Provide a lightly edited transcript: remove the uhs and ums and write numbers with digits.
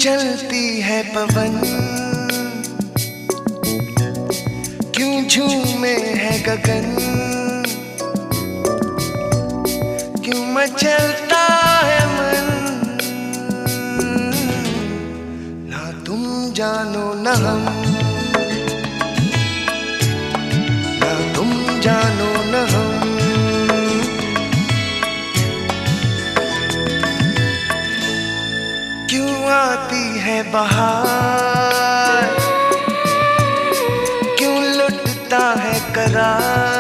चलती है पवन, क्यों झूमे है गगन, क्यों मचलता है मन। ना तुम जानो न हम, ना तुम जानो न हम। क्यों आती है बहार, क्यों लुटता है करार,